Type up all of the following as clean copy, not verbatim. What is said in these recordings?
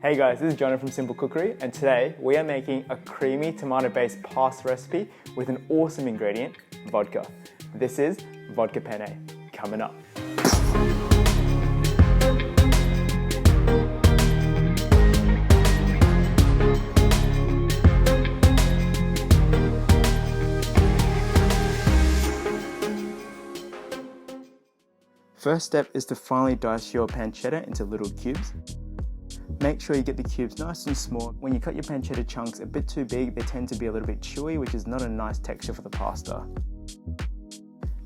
Hey guys, this is Jonah from Simple Cookery, and today we are making a creamy tomato-based pasta recipe with an awesome ingredient, vodka. This is Vodka Penne, coming up. First step is to finely dice your pancetta into little cubes. Make sure you get the cubes nice and small. When you cut your pancetta chunks a bit too big, they tend to be a little bit chewy, which is not a nice texture for the pasta.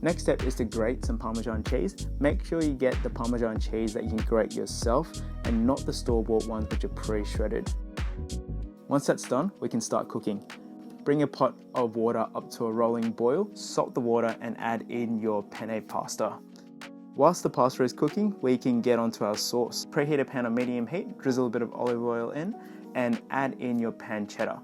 Next step is to grate some Parmesan cheese. Make sure you get the Parmesan cheese that you can grate yourself and not the store-bought ones which are pre-shredded. Once that's done, we can start cooking. Bring a pot of water up to a rolling boil, salt the water and add in your penne pasta. Whilst the pasta is cooking, we can get onto our sauce. Preheat a pan on medium heat, drizzle a bit of olive oil in, and add in your pancetta.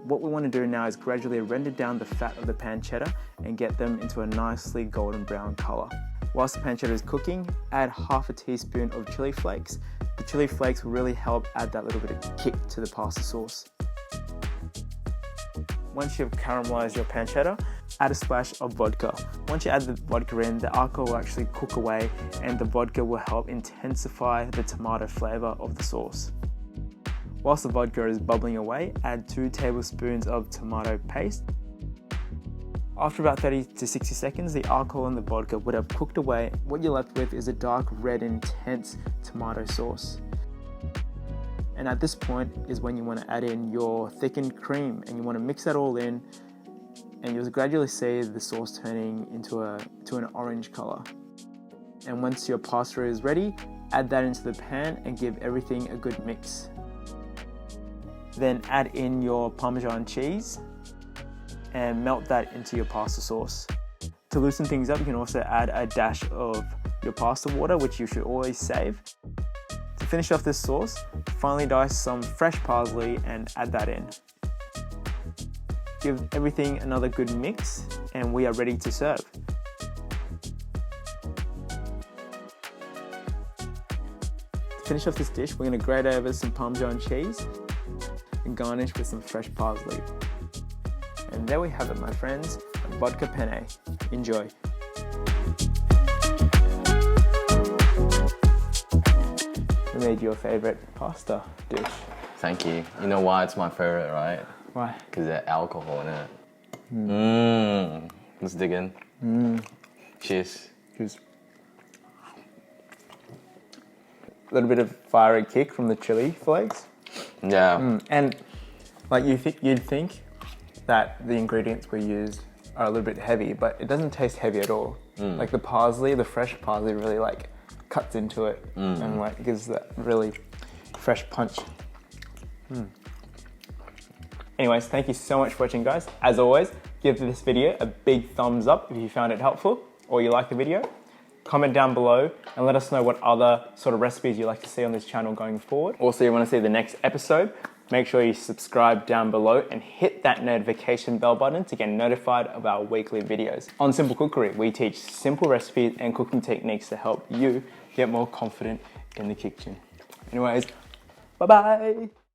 What we want to do now is gradually render down the fat of the pancetta and get them into a nicely golden brown color. Whilst the pancetta is cooking, add half a teaspoon of chili flakes. The chili flakes will really help add that little bit of kick to the pasta sauce. Once you've caramelized your pancetta, add a splash of vodka. Once you add the vodka in, the alcohol will actually cook away and the vodka will help intensify the tomato flavor of the sauce. Whilst the vodka is bubbling away, add 2 tablespoons of tomato paste. After about 30 to 60 seconds, the alcohol and the vodka would have cooked away. What you're left with is a dark red intense tomato sauce. And at this point is when you want to add in your thickened cream and you want to mix that all in, and you'll gradually see the sauce turning into an orange color. And once your pasta is ready, add that into the pan and give everything a good mix. Then add in your Parmesan cheese and melt that into your pasta sauce. To loosen things up, you can also add a dash of your pasta water, which you should always save. To finish off this sauce, finely dice some fresh parsley and add that in. Give everything another good mix and we are ready to serve. To finish off this dish, we're going to grate over some Parmesan cheese and garnish with some fresh parsley. And there we have it, my friends, Vodka Penne. Enjoy. We made your favorite pasta dish. Thank you. You know why it's my favorite, right? Why? Because there's alcohol in it. Let's dig in. Cheers. Cheers. A little bit of fiery kick from the chili flakes. Yeah. And like you'd think that the ingredients we used are a little bit heavy, but it doesn't taste heavy at all. Like the parsley, the fresh parsley really like cuts into it and like gives that really fresh punch. Anyways, thank you so much for watching, guys. As always, give this video a big thumbs up if you found it helpful or you like the video. Comment down below and let us know what other sort of recipes you'd like to see on this channel going forward. Also, you want to see the next episode, make sure you subscribe down below and hit that notification bell button to get notified of our weekly videos. On Simple Cookery, we teach simple recipes and cooking techniques to help you get more confident in the kitchen. Anyways, bye-bye.